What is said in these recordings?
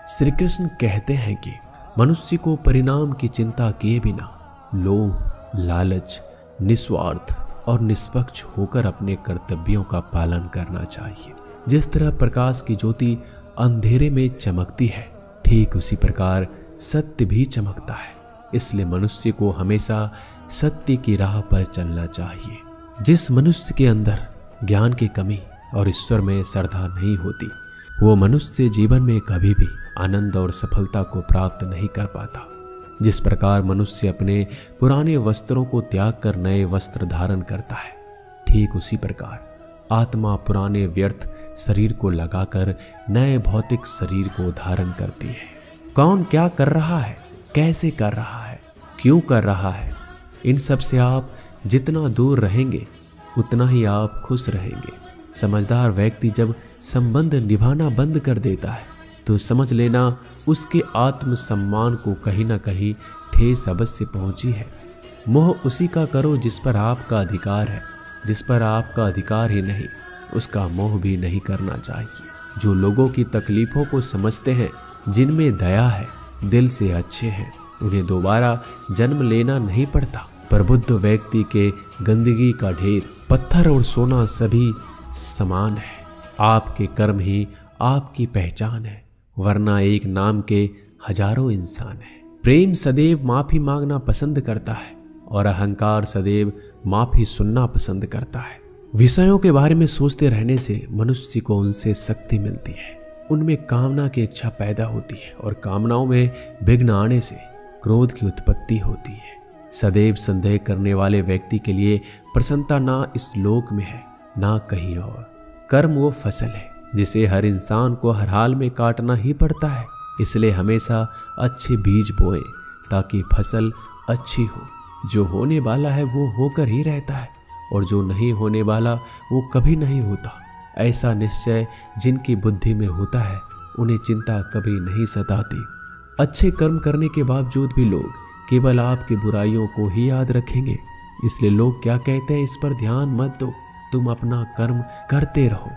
श्री कृष्ण कहते हैं कि मनुष्य को परिणाम की चिंता किए बिना लोभ, लालच, निस्वार्थ और निष्पक्ष होकर अपने कर्तव्यों का पालन करना चाहिए। जिस तरह प्रकाश की ज्योति अंधेरे में चमकती है, ठीक उसी प्रकार सत्य भी चमकता है। इसलिए मनुष्य को हमेशा सत्य की राह पर चलना चाहिए। जिस मनुष्य के अंदर ज्ञान की कमी और ईश्वर में श्रद्धा नहीं होती, वो मनुष्य जीवन में कभी भी आनंद और सफलता को प्राप्त नहीं कर पाता। जिस प्रकार मनुष्य अपने पुराने वस्त्रों को त्याग कर नए वस्त्र धारण करता है, ठीक उसी प्रकार आत्मा पुराने व्यर्थ शरीर को लगाकर नए भौतिक शरीर को धारण करती है। कौन क्या कर रहा है, कैसे कर रहा है, क्यों कर रहा है, इन सब से आप जितना दूर रहेंगे उतना ही आप खुश रहेंगे। समझदार व्यक्ति जब संबंध निभाना बंद कर देता है तो समझ लेना उसके आत्मसम्मान को कहीं ना कहीं ठेस अवश्य पहुंची है। मोह उसी का करो जिस पर आपका अधिकार है। जिस पर आपका अधिकार ही नहीं, उसका मोह भी नहीं करना चाहिए। जो लोगों की तकलीफों को समझते हैं, जिनमें दया है, दिल से अच्छे हैं, उन्हें दोबारा जन्म लेना नहीं पड़ता। पर बुद्ध व्यक्ति के गंदगी का ढेर, पत्थर और सोना सभी समान है। आपके कर्म ही आपकी पहचान है, वरना एक नाम के हजारों इंसान है। प्रेम सदैव माफी मांगना पसंद करता है और अहंकार सदैव माफी सुनना पसंद करता है। विषयों के बारे में सोचते रहने से मनुष्य को उनसे शक्ति मिलती है। उनमें कामना की इच्छा पैदा होती है और कामनाओं में विघ्न आने से क्रोध की उत्पत्ति होती है। सदैव संदेह करने वाले व्यक्ति के लिए प्रसन्नता ना इस लोक में है, ना कहीं और। कर्म वो फसल है जिसे हर इंसान को हर हाल में काटना ही पड़ता है। इसलिए हमेशा अच्छे बीज बोए ताकि फसल अच्छी हो। जो होने वाला है वो होकर ही रहता है और जो नहीं होने वाला वो कभी नहीं होता। ऐसा निश्चय जिनकी बुद्धि में होता है, उन्हें चिंता कभी नहीं सताती। अच्छे कर्म करने के बावजूद भी लोग केवल आपकी बुराइयों को ही याद रखेंगे। इसलिए लोग क्या कहते हैं, इस पर ध्यान मत दो, तुम अपना कर्म करते रहो।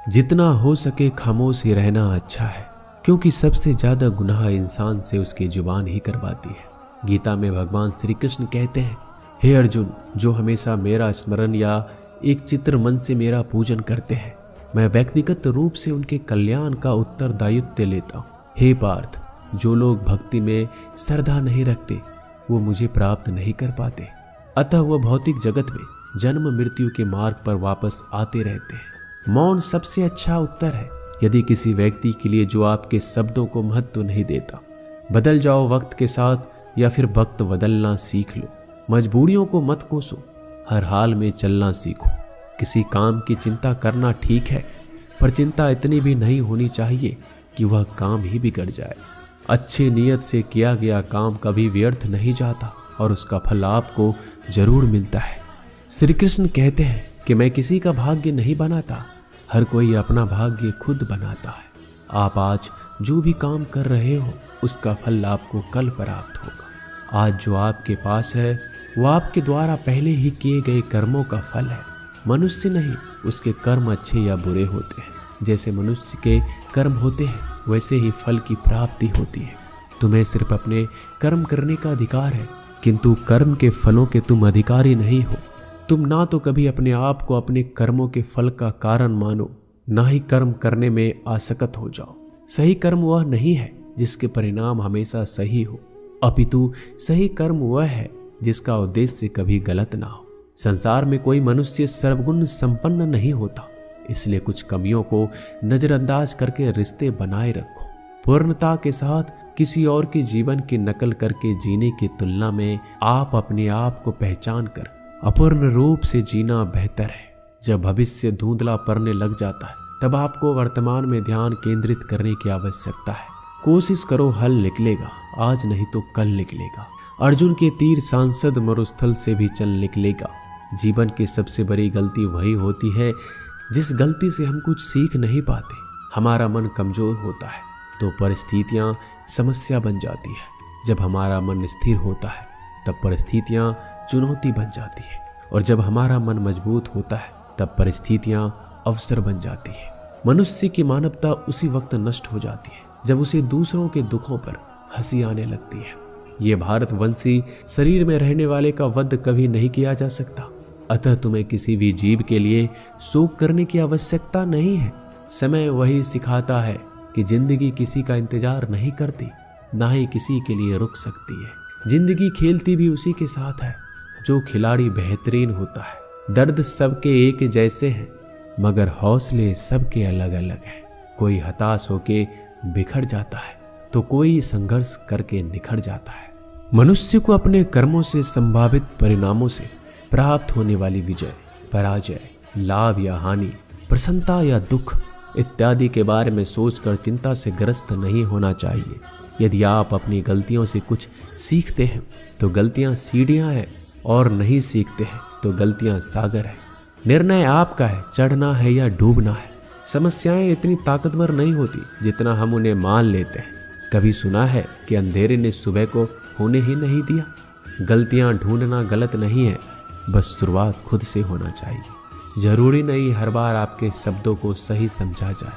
जितना हो सके खामोश ही रहना अच्छा है, क्योंकि सबसे ज्यादा गुनाह इंसान से उसकी जुबान ही करवाती है। गीता में भगवान श्री कृष्ण कहते हैं, हे अर्जुन, जो हमेशा मेरा स्मरण या एक चित्र मन से मेरा पूजन करते हैं, मैं व्यक्तिगत रूप से उनके कल्याण का उत्तरदायित्व लेता हूँ। हे पार्थ, जो लोग भक्ति में श्रद्धा नहीं रखते वो मुझे प्राप्त नहीं कर पाते। अतः वह भौतिक जगत में जन्म मृत्यु के मार्ग पर वापस आते रहते हैं। मौन सबसे अच्छा उत्तर है। यदि किसी व्यक्ति के लिए जो आपके शब्दों को महत्व नहीं देता, बदल जाओ वक्त के साथ या फिर वक्त बदलना सीख लो। मजबूरियों को मत कोसो, हर हाल में चलना सीखो। किसी काम की चिंता करना ठीक है, पर चिंता इतनी भी नहीं होनी चाहिए कि वह काम ही बिगड़ जाए। अच्छी नीयत से किया गया काम कभी व्यर्थ नहीं जाता और उसका फल आपको जरूर मिलता है। श्री कृष्ण कहते हैं कि मैं किसी का भाग्य नहीं बनाता, हर कोई अपना भाग्य खुद बनाता है। आप आज जो भी काम कर रहे हो उसका फल आपको कल प्राप्त होगा। आज जो आपके पास है वो आपके द्वारा पहले ही किए गए कर्मों का फल है। मनुष्य नहीं, उसके कर्म अच्छे या बुरे होते हैं। जैसे मनुष्य के कर्म होते हैं वैसे ही फल की प्राप्ति होती है। तुम्हें सिर्फ अपने कर्म करने का अधिकार है, किंतु कर्म के फलों के तुम अधिकारी नहीं हो। तुम ना तो कभी अपने आप को अपने कर्मों के फल का कारण मानो, ना ही कर्म करने में आसक्त हो जाओ। सही कर्म वह नहीं है जिसके परिणाम हमेशा सही हो, अपितु सही कर्म वह है जिसका उद्देश्य कभी गलत ना हो। संसार में कोई मनुष्य सर्वगुण संपन्न नहीं होता, इसलिए कुछ कमियों को नजरअंदाज करके रिश्ते बनाए रखो। पूर्णता के साथ किसी और के जीवन की नकल करके जीने की तुलना में आप अपने आप को पहचान कर अपूर्ण रूप से जीना बेहतर है। जब भविष्य धुंधला पड़ने लग जाता है तब आपको वर्तमान में ध्यान केंद्रित करने की आवश्यकता है। कोशिश करो, हल निकलेगा, आज नहीं तो कल निकलेगा। अर्जुन के तीर सांसद मरुस्थल से भी चल निकलेगा। जीवन की सबसे बड़ी गलती वही होती है जिस गलती से हम कुछ सीख नहीं पाते। हमारा मन कमजोर होता है तो परिस्थितियां समस्या बन जाती है। जब हमारा मन स्थिर होता है तब परिस्थितियां चुनौती बन जाती है, और जब हमारा मन मजबूत होता है तब परिस्थितियां अवसर बन जाती है। मनुष्य की मानवता उसी वक्त नष्ट हो जाती है जब उसे दूसरों के दुखों पर हंसी आने लगती है। ये भारतवंशी शरीर में रहने वाले का वध कभी नहीं किया जा सकता, अतः तुम्हें किसी भी जीव के लिए शोक करने की आवश्यकता नहीं है। समय वही सिखाता है कि जिंदगी किसी का इंतजार नहीं करती, ना ही किसी के लिए रुक सकती है। जिंदगी खेलती भी उसी के साथ है जो खिलाड़ी बेहतरीन होता है। दर्द सबके एक जैसे हैं, मगर हौसले सबके अलग अलग हैं। कोई हताश होके बिखर जाता है तो कोई संघर्ष करके निखर जाता है। मनुष्य को अपने कर्मों से संभावित परिणामों से प्राप्त होने वाली विजय, पराजय, लाभ या हानि, प्रसन्नता या दुख इत्यादि के बारे में सोचकर चिंता से ग्रस्त नहीं होना चाहिए। यदि आप अपनी गलतियों से कुछ सीखते हैं तो गलतियां सीढ़ियां हैं, और नहीं सीखते हैं तो गलतियां सागर है। निर्णय आपका है, चढ़ना है या डूबना है। समस्याएं इतनी ताकतवर नहीं होती जितना हम उन्हें मान लेते हैं। कभी सुना है कि अंधेरे ने सुबह को होने ही नहीं दिया? गलतियां ढूंढना गलत नहीं है, बस शुरुआत खुद से होना चाहिए। जरूरी नहीं हर बार आपके शब्दों को सही समझा जाए,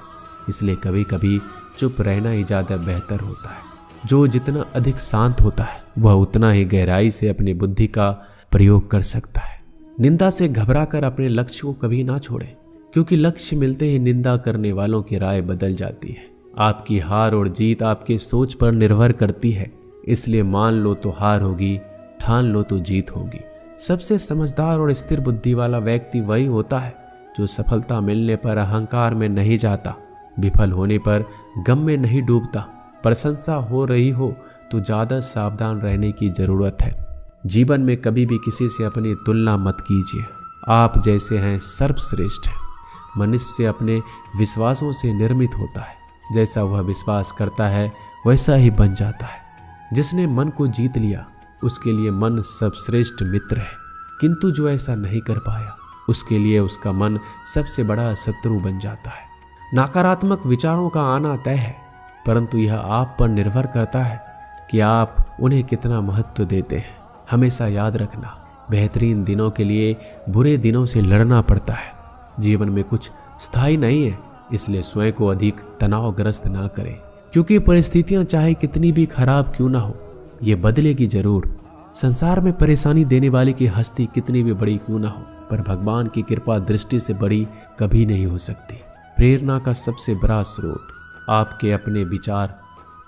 इसलिए कभी कभी चुप रहना ही ज़्यादा बेहतर होता है। जो जितना अधिक शांत होता है वह उतना ही गहराई से अपनी बुद्धि का प्रयोग कर सकता है। निंदा से घबराकर अपने लक्ष्य को कभी ना छोड़ें, क्योंकि लक्ष्य मिलते ही निंदा करने वालों की राय बदल जाती है। आपकी हार और जीत आपके सोच पर निर्भर करती है, इसलिए मान लो तो हार होगी, ठान लो तो जीत होगी। सबसे समझदार और स्थिर बुद्धि वाला व्यक्ति वही होता है जो सफलता मिलने पर अहंकार में नहीं जाता, विफल होने पर गम में नहीं डूबता। प्रशंसा हो रही हो तो ज़्यादा सावधान रहने की ज़रूरत है। जीवन में कभी भी किसी से अपनी तुलना मत कीजिए। आप जैसे हैं सर्वश्रेष्ठ हैं। मनुष्य अपने विश्वासों से निर्मित होता है। जैसा वह विश्वास करता है वैसा ही बन जाता है। जिसने मन को जीत लिया उसके लिए मन सर्वश्रेष्ठ मित्र है, किंतु जो ऐसा नहीं कर पाया उसके लिए उसका मन सबसे बड़ा शत्रु बन जाता है। नकारात्मक विचारों का आना तय है, परंतु यह आप पर निर्भर करता है कि आप उन्हें कितना महत्व देते हैं। हमेशा याद रखना, बेहतरीन दिनों के लिए बुरे दिनों से लड़ना पड़ता है। जीवन में कुछ स्थायी नहीं है, इसलिए स्वयं को अधिक तनावग्रस्त ना करें, क्योंकि परिस्थितियां चाहे कितनी भी खराब क्यों ना हो, ये बदलेगी जरूर। संसार में परेशानी देने वाले की हस्ती कितनी भी बड़ी क्यों ना हो, पर भगवान की कृपा दृष्टि से बड़ी कभी नहीं हो सकती। प्रेरणा का सबसे बड़ा स्रोत आपके अपने विचार,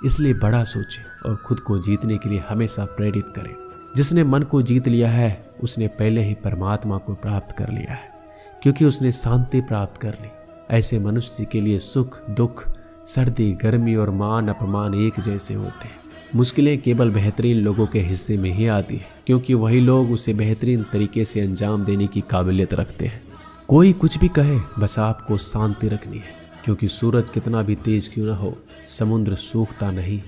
इसलिए बड़ा सोचें और खुद को जीतने के लिए हमेशा प्रेरित करें। जिसने मन को जीत लिया है उसने पहले ही परमात्मा को प्राप्त कर लिया है, क्योंकि उसने शांति प्राप्त कर ली। ऐसे मनुष्य के लिए सुख दुख, सर्दी गर्मी और मान अपमान एक जैसे होते हैं। मुश्किलें केवल बेहतरीन लोगों के हिस्से में ही आती है, क्योंकि वही लोग उसे बेहतरीन तरीके से अंजाम देने की काबिलियत रखते हैं। कोई कुछ भी कहे, बस आपको शांति रखनी है, क्योंकि सूरज कितना भी तेज क्यों न हो, समुद्र सूखता नहीं।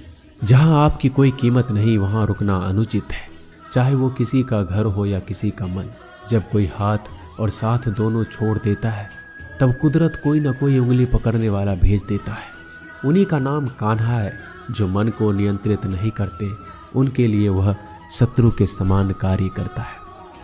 जहां आपकी कोई कीमत नहीं वहां रुकना अनुचित है, चाहे वो किसी का घर हो या किसी का मन। जब कोई हाथ और साथ दोनों छोड़ देता है तब कुदरत कोई ना कोई उंगली पकड़ने वाला भेज देता है। उन्हीं का नाम कान्हा है। जो मन को नियंत्रित नहीं करते उनके लिए वह शत्रु के समान कार्य करता है।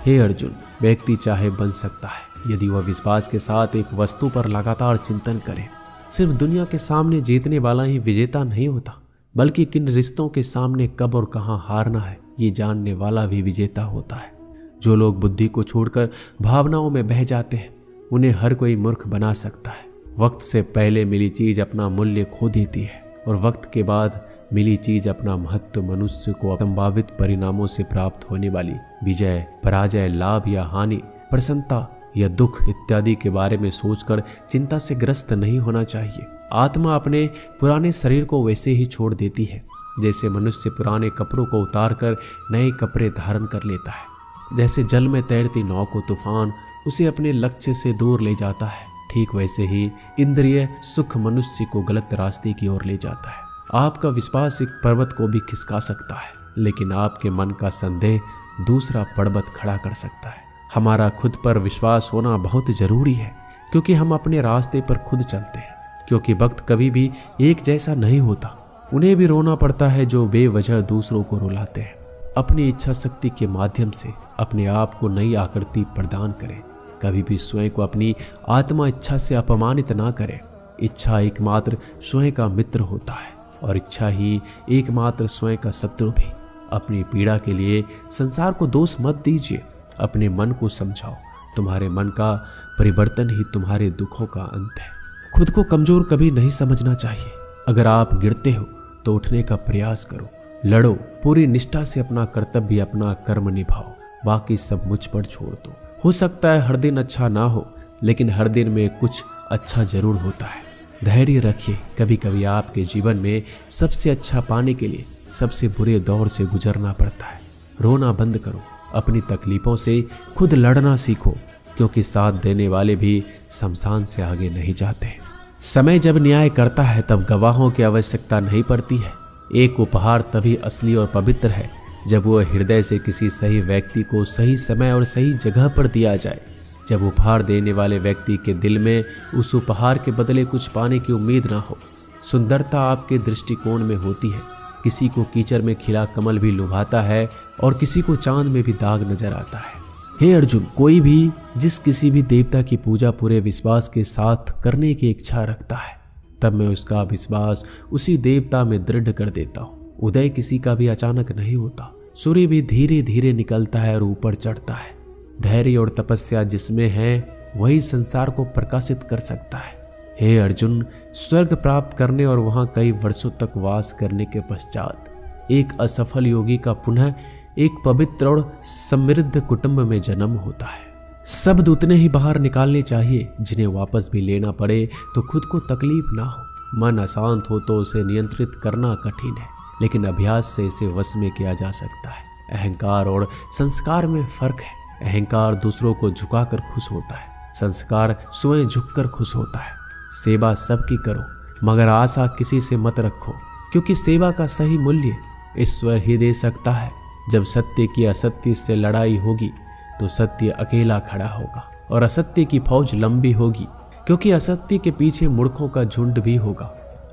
हे अर्जुन, व्यक्ति चाहे बन सकता है यदि वह विश्वास के साथ एक वस्तु पर लगातार चिंतन करे। सिर्फ दुनिया के सामने जीतने वाला ही विजेता नहीं होता, बल्कि किन रिश्तों के सामने कब और कहां हारना है ये जानने वाला भी विजेता होता है। जो लोग बुद्धि को छोड़कर भावनाओं में बह जाते हैं उन्हें हर कोई मूर्ख बना सकता है। वक्त से पहले मिली चीज अपना मूल्य खो देती है और वक्त के बाद मिली चीज अपना महत्व। मनुष्य को संभावित परिणामों से प्राप्त होने वाली विजय, पराजय, लाभ या हानि, प्रसन्नता या दुख इत्यादि के बारे में सोचकर चिंता से ग्रस्त नहीं होना चाहिए। आत्मा अपने पुराने शरीर को वैसे ही छोड़ देती है जैसे मनुष्य पुराने कपड़ों को उतारकर नए कपड़े धारण कर लेता है। जैसे जल में तैरती नाव को तूफान उसे अपने लक्ष्य से दूर ले जाता है, ठीक वैसे ही इंद्रिय सुख मनुष्य को गलत रास्ते की ओर ले जाता है। आपका विश्वास एक पर्वत को भी खिसका सकता है, लेकिन आपके मन का संदेह दूसरा पर्वत खड़ा कर सकता है। हमारा खुद पर विश्वास होना बहुत जरूरी है, क्योंकि हम अपने रास्ते पर खुद चलते हैं। क्योंकि वक्त कभी भी एक जैसा नहीं होता, उन्हें भी रोना पड़ता है जो बेवजह दूसरों को रुलाते हैं। अपनी इच्छा शक्ति के माध्यम से अपने आप को नई आकृति प्रदान करें। कभी भी स्वयं को अपनी आत्मा इच्छा से अपमानित ना करें। इच्छा एकमात्र स्वयं का मित्र होता है और इच्छा ही एकमात्र स्वयं का शत्रु भी। अपनी पीड़ा के लिए संसार को दोष मत दीजिए, अपने मन को समझाओ। तुम्हारे मन का परिवर्तन ही तुम्हारे दुखों का अंत है। खुद को कमजोर कभी नहीं समझना चाहिए। अगर आप गिरते हो तो उठने का प्रयास करो, लड़ो, पूरी निष्ठा से अपना कर्तव्य, अपना कर्म निभाओ, बाकी सब मुझ पर छोड़ दो। हो सकता है हर दिन अच्छा ना हो, लेकिन हर दिन में कुछ अच्छा जरूर होता है। धैर्य रखिए। कभी कभी आपके जीवन में सबसे अच्छा पाने के लिए सबसे बुरे दौर से गुजरना पड़ता है। रोना बंद करो, अपनी तकलीफों से खुद लड़ना सीखो, क्योंकि साथ देने वाले भी शमशान से आगे नहीं जाते। समय जब न्याय करता है तब गवाहों की आवश्यकता नहीं पड़ती है। एक उपहार तभी असली और पवित्र है जब वह हृदय से किसी सही व्यक्ति को सही समय और सही जगह पर दिया जाए। जब उपहार देने वाले व्यक्ति के दिल में उस उपहार के बदले कुछ पाने की उम्मीद ना हो। सुंदरता आपके दृष्टिकोण में होती है। किसी को कीचड़ में खिला कमल भी लुभाता है और किसी को चांद में भी दाग नजर आता है। हे अर्जुन, कोई भी जिस किसी भी देवता की पूजा पूरे विश्वास के साथ करने की इच्छा रखता है, तब मैं उसका विश्वास उसी देवता में दृढ़ कर देता हूँ। उदय किसी का भी अचानक नहीं होता। सूर्य भी धीरे धीरे निकलता है और ऊपर चढ़ता है। धैर्य और तपस्या जिसमें है वही संसार को प्रकाशित कर सकता है। हे अर्जुन, स्वर्ग प्राप्त करने और वहां कई वर्षों तक वास करने के पश्चात एक असफल योगी का पुनः एक पवित्र और समृद्ध कुटुंब में जन्म होता है। शब्द उतने ही बाहर निकालने चाहिए जिन्हें वापस भी लेना पड़े तो खुद को तकलीफ ना हो। मन अशांत हो तो उसे नियंत्रित करना कठिन है, लेकिन अभ्यास से इसे वश में किया जा सकता है। अहंकार और संस्कार में फर्क है। अहंकार दूसरों को झुकाकर खुश होता है, संस्कार स्वयं झुककर खुश होता है। सेवा सबकी करो, मगर आशा किसी से मत रखो, क्योंकि सेवा का सही मूल्य ईश्वर ही दे सकता है। जब सत्य की असत्य से लड़ाई होगी तो सत्य अकेला खड़ा होगा और असत्य की फौज लंबी होगी, क्योंकि असत्य के पीछे मूर्खों का झुंड भी होगा।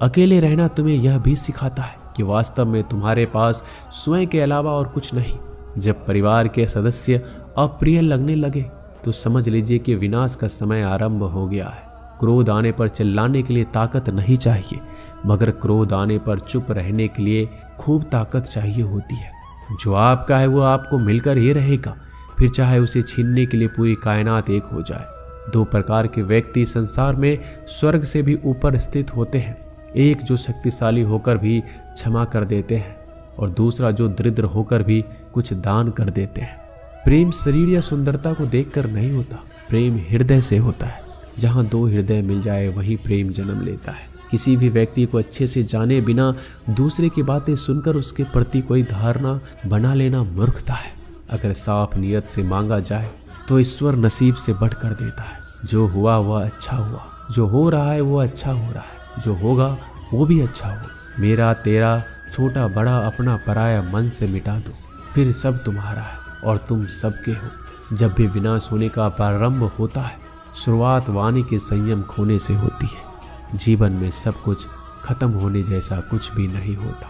अकेले रहना तुम्हें यह भी सिखाता है कि वास्तव में तुम्हारे पास स्वयं के अलावा और कुछ नहीं। जब परिवार के सदस्य अप्रिय लगने लगे तो समझ लीजिए कि विनाश का समय आरंभ हो गया है। क्रोध आने पर चिल्लाने के लिए ताकत नहीं चाहिए, मगर क्रोध आने पर चुप रहने के लिए खूब ताकत चाहिए होती है। जो आपका है वो आपको मिलकर ही रहेगा, फिर चाहे उसे छीनने के लिए पूरी कायनात एक हो जाए। दो प्रकार के व्यक्ति संसार में स्वर्ग से भी ऊपर स्थित होते हैं। एक जो शक्तिशाली होकर भी क्षमा कर देते हैं और दूसरा जो दरिद्र होकर भी कुछ दान कर देते हैं। प्रेम शरीर या सुंदरता को देखकर नहीं होता, प्रेम हृदय से होता है। जहाँ दो हृदय मिल जाए वहीं प्रेम जन्म लेता है। किसी भी व्यक्ति को अच्छे से जाने बिना दूसरे की बातें सुनकर उसके प्रति कोई धारणा बना लेना मूर्खता है। अगर साफ नियत से मांगा जाए तो ईश्वर नसीब से बढ़कर देता है। जो हुआ वह अच्छा हुआ, जो हो रहा है वो अच्छा हो रहा है, जो होगा वो भी अच्छा हो। मेरा तेरा छोटा बड़ा अपना पराया मन से मिटा दो, फिर सब तुम्हारा है और तुम सबके हो। जब भी विनाश होने का प्रारंभ होता है, शुरुआत वाणी के संयम खोने से होती है। जीवन में सब कुछ खत्म होने जैसा कुछ भी नहीं होता।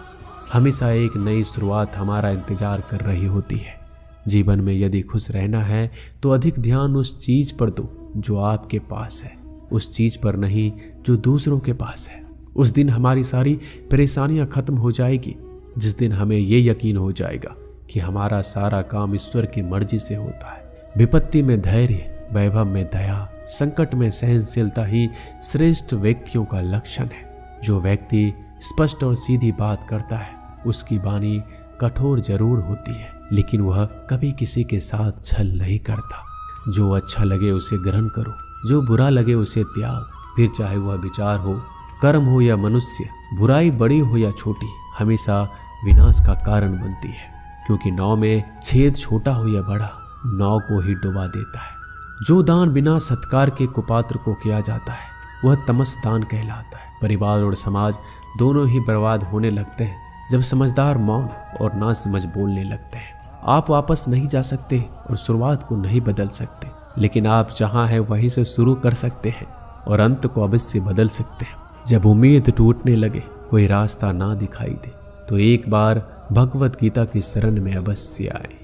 हमेशा एक नई शुरुआत हमारा इंतजार कर रही होती है। जीवन में यदि खुश रहना है तो अधिक ध्यान उस चीज पर दो जो आपके पास है, उस चीज पर नहीं जो दूसरों के पास है। उस दिन हमारी सारी परेशानियां खत्म हो जाएगी, जिस दिन हमें ये यकीन हो जाएगा कि हमारा सारा काम ईश्वर की मर्जी से होता है। विपत्ति में धैर्य, वैभव में दया, संकट में सहनशीलता ही श्रेष्ठ व्यक्तियों का लक्षण है। जो व्यक्ति स्पष्ट और सीधी बात करता है उसकी वाणी कठोर जरूर होती है, लेकिन वह कभी किसी के साथ छल नहीं करता। जो अच्छा लगे उसे ग्रहण करो, जो बुरा लगे उसे त्याग। फिर चाहे वह विचार हो, कर्म हो या मनुष्य, बुराई बड़ी हो या छोटी, हमेशा विनाश का कारण बनती है। क्योंकि नाव में छेद छोटा हो या बड़ा, नाव को ही डुबा देता है। जो दान बिना सत्कार के कुपात्र को किया जाता है वह तमस दान कहलाता है। परिवार और समाज दोनों ही बर्बाद होने लगते हैं जब समझदार मौन और ना समझ बोलने लगते हैं। आप वापस नहीं जा सकते और शुरुआत को नहीं बदल सकते, लेकिन आप जहां हैं वहीं से शुरू कर सकते हैं और अंत को अवश्य बदल सकते हैं। जब उम्मीद टूटने लगे, कोई रास्ता ना दिखाई दे, तो एक बार भगवत गीता की शरण में अवश्य आए।